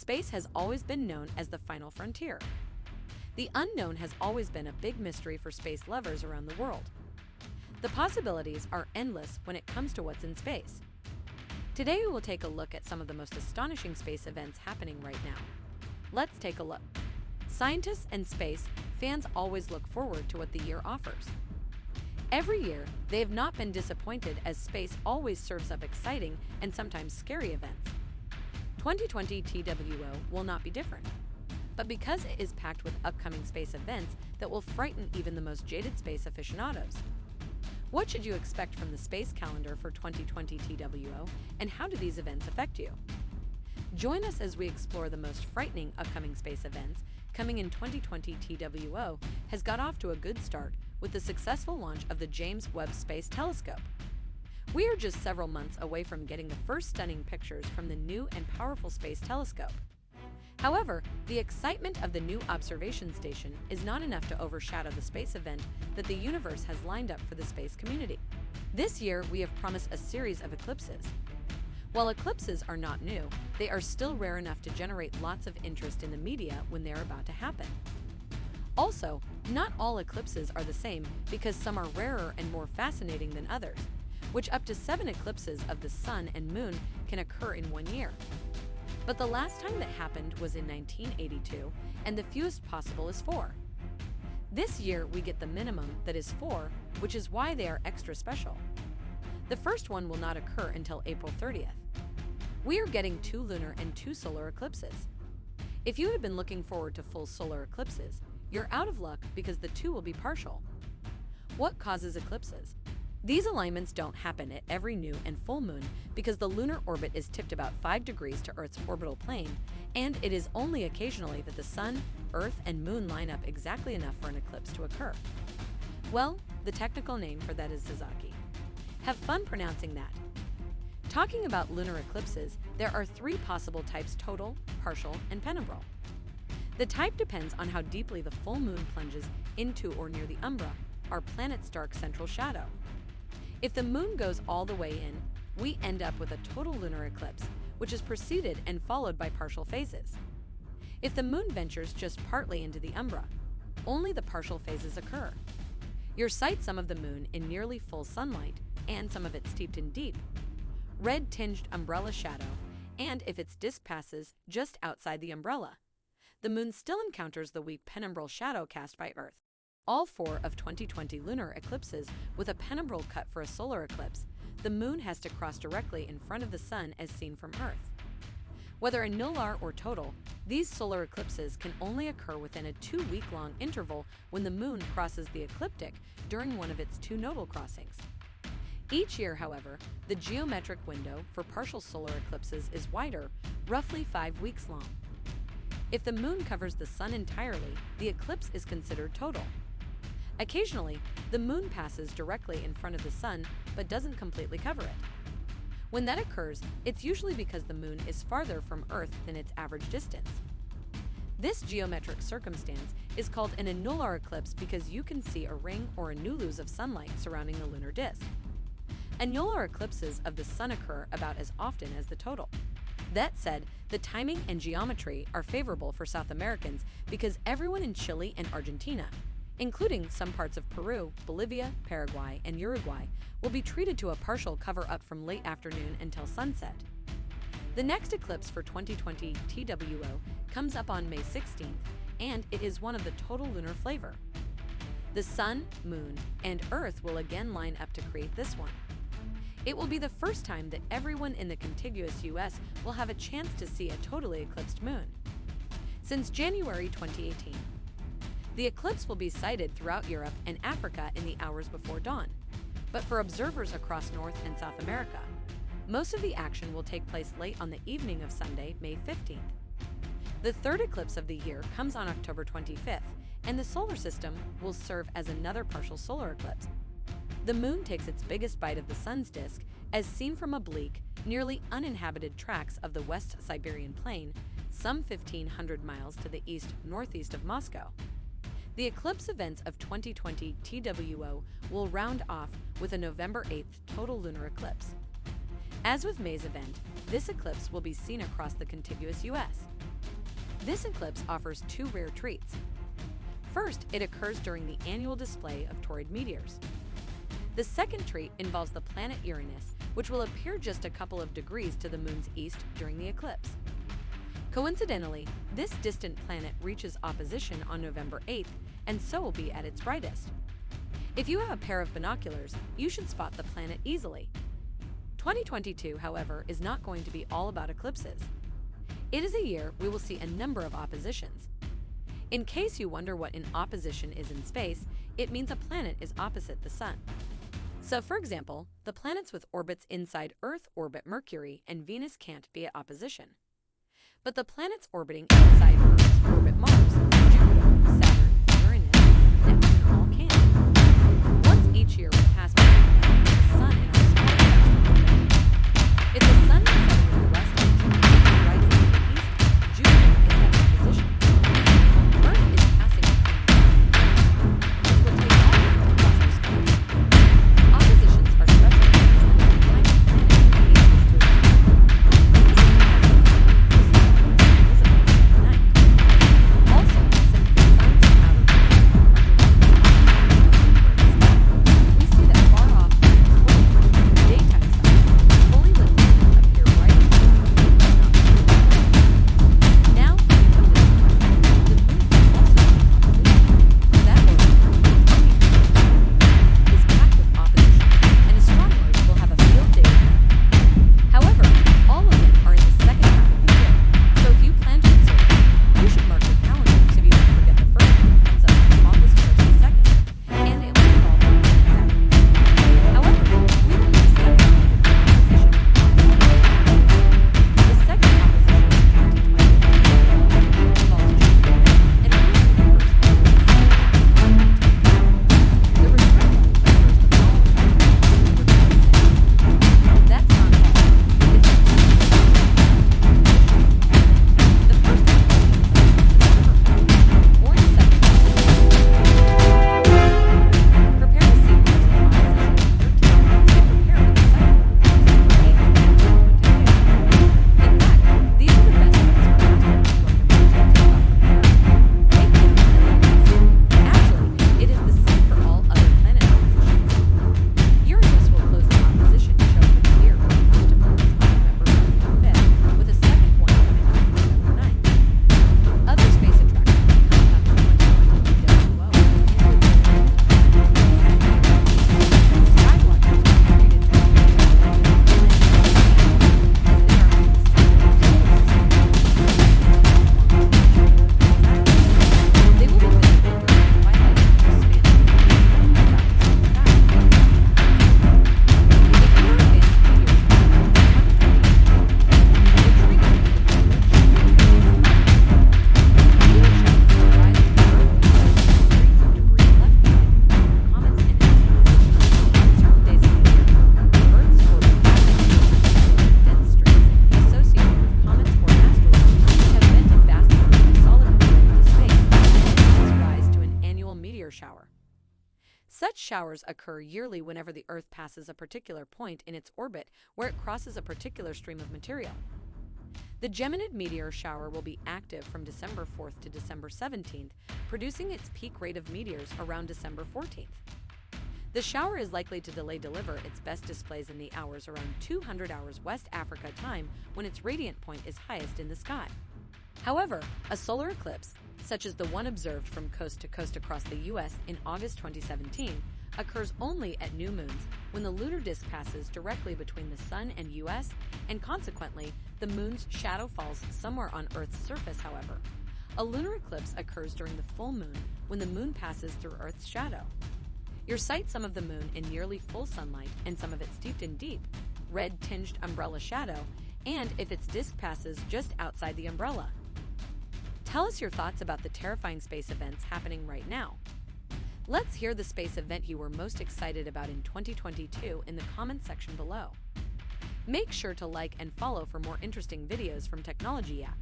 space has always been known as the final frontier. The unknown has always been a big mystery for space lovers around the world. The possibilities are endless when it comes to what's in space. Today we will take a look at some of the most astonishing space events happening right now. Let's take a look. Scientists and space fans always look forward to what the year offers. Every year, they have not been disappointed as space always serves up exciting and sometimes scary events. 2020 TWO will not be different. But because it is packed with upcoming space events that will frighten even the most jaded space aficionados. What should you expect from the space calendar for 2020 TWO, and how do these events affect you? Join us as we explore the most frightening upcoming space events. Coming in 2020 TWO has got off to a good start with the successful launch of the James Webb Space Telescope. We are just several months away from getting the first stunning pictures from the new and powerful space telescope. However, the excitement of the new observation station is not enough to overshadow the space event that the universe has lined up for the space community. This year, we have promised a series of eclipses. While eclipses are not new, they are still rare enough to generate lots of interest in the media when they are about to happen. Also, not all eclipses are the same because some are rarer and more fascinating than others, which up to 7 eclipses of the sun and moon can occur in 1 year. But the last time that happened was in 1982, and the fewest possible is 4. This year, we get the minimum, that is 4, which is why they are extra special. The first one will not occur until April 30th. We are getting 2 lunar and 2 solar eclipses. If you had been looking forward to full solar eclipses, you're out of luck because the 2 will be partial. What causes eclipses? These alignments don't happen at every new and full moon because the lunar orbit is tipped about 5 degrees to Earth's orbital plane, and it is only occasionally that the sun, Earth, and moon line up exactly enough for an eclipse to occur. Well, the technical name for that is Sazaki. Have fun pronouncing that. Talking about lunar eclipses, there are 3 possible types: total, partial, and penumbral. The type depends on how deeply the full moon plunges into or near the umbra, our planet's dark central shadow. If the moon goes all the way in, we end up with a total lunar eclipse, which is preceded and followed by partial phases. If the moon ventures just partly into the umbra, only the partial phases occur. You'll sight some of the moon in nearly full sunlight, and some of it steeped in deep, red-tinged umbrella shadow, and if its disk passes just outside the umbrella, the moon still encounters the weak penumbral shadow cast by Earth. All 4 of 2020 lunar eclipses with a penumbral cut for a solar eclipse, the moon has to cross directly in front of the sun as seen from Earth. Whether annular or total, these solar eclipses can only occur within a 2-week-long interval when the moon crosses the ecliptic during one of its 2 nodal crossings. Each year, however, the geometric window for partial solar eclipses is wider, roughly 5 weeks long. If the moon covers the sun entirely, the eclipse is considered total. Occasionally, the moon passes directly in front of the sun but doesn't completely cover it. When that occurs, it's usually because the moon is farther from Earth than its average distance. This geometric circumstance is called an annular eclipse because you can see a ring or a nucleus of sunlight surrounding the lunar disk. Annular eclipses of the sun occur about as often as the total. That said, the timing and geometry are favorable for South Americans because everyone in Chile and Argentina, including some parts of Peru, Bolivia, Paraguay, and Uruguay, will be treated to a partial cover-up from late afternoon until sunset. The next eclipse for 2020 TWO comes up on May 16th, and it is one of the total lunar flavor. The sun, moon, and Earth will again line up to create this one. It will be the first time that everyone in the contiguous US will have a chance to see a totally eclipsed moon since January 2018. The eclipse will be sighted throughout Europe and Africa in the hours before dawn, but for observers across North and South America, most of the action will take place late on the evening of Sunday, May 15th. The 3rd eclipse of the year comes on October 25th, and the solar system will serve as another partial solar eclipse. The moon takes its biggest bite of the sun's disk as seen from oblique, nearly uninhabited tracts of the West Siberian Plain, some 1,500 miles to the east-northeast of Moscow. The eclipse events of 2020 TWO will round off with a November 8th total lunar eclipse. As with May's event, this eclipse will be seen across the contiguous U.S. This eclipse offers two rare treats. First, it occurs during the annual display of Taurid meteors. The second treat involves the planet Uranus, which will appear just a couple of degrees to the moon's east during the eclipse. Coincidentally, this distant planet reaches opposition on November 8th, and so will be at its brightest. If you have a pair of binoculars, you should spot the planet easily. 2022, however, is not going to be all about eclipses. It is a year we will see a number of oppositions. In case you wonder what an opposition is in space, it means a planet is opposite the Sun. So, for example, the planets with orbits inside Earth orbit Mercury, and Venus can't be at opposition. But the planets orbiting outside Earth orbit Mars, Jupiter, Saturn, Uranus, Neptune all can. Once each year we pass by the Sun in our small cluster. If the Sun is setting in the west and Jupiter is rising in the east, Jupiter is at opposition. Earth is passing between the Sun. This will take longer to cross our sky. Oppositions are special because of the time the planet is able to exist. This is because the visible at night. Also, since the Sun's outer rim are directly opposite the Earth's sky, we see that far-off planets form daytime suns. Fully lit planets appear bright and now, the moon will also be in opposition. That orbit, is packed with oppositions, and astronomers will have a field day with them. However, all of them are in the second half of the year, so if you plan to observe them, you should mark your calendar so you don't forget the first one comes up on August 1st and 2nd, and it will involve the planet Saturn. However, we will use second opposition. The second opposition in 2020 involves Jupiter, and it also refers to the Saturn in 2019. The return one occurs the following year, November 26th. That's not all, because the two oppositions. The first one will take place on September 4th, or the second one will take place on Prepare to see Mars in opposition on 13th, and prepare for the second one on December 8th, 2022. In fact, these are the best times for astronauts going to Mars to take off from Earth. Take them and let rest. Actually, it is the same for all other planet oppositions. Uranus will close the opposition show for the year with the first appearance on November 5th, with a second one coming up on November 9th. Other space attractions coming up in 2022 WO include the Moon, Skywatchers will be treated to a they will be visible during the twilight of the span of the east and southeastern sky. If you are a fan of meteor shower. Such showers occur yearly whenever the Earth passes a particular point in its orbit where it crosses a particular stream of material. The Geminid meteor shower will be active from December 4th to December 17th, producing its peak rate of meteors around December 14th. The shower is likely to deliver its best displays in the hours around 200 hours West Africa time when its radiant point is highest in the sky. However, a solar eclipse, such as the one observed from coast to coast across the U.S. in August 2017, occurs only at new moons when the lunar disk passes directly between the Sun and U.S., and consequently, the moon's shadow falls somewhere on Earth's surface. However, a lunar eclipse occurs during the full moon when the moon passes through Earth's shadow. You'll sight some of the moon in nearly full sunlight and some of it steeped in deep, red-tinged umbrella shadow, and if its disk passes just outside the umbrella. Tell us your thoughts about the terrifying space events happening right now. Let's hear the space event you were most excited about in 2022 in the comments section below. Make sure to like and follow for more interesting videos from Technology App.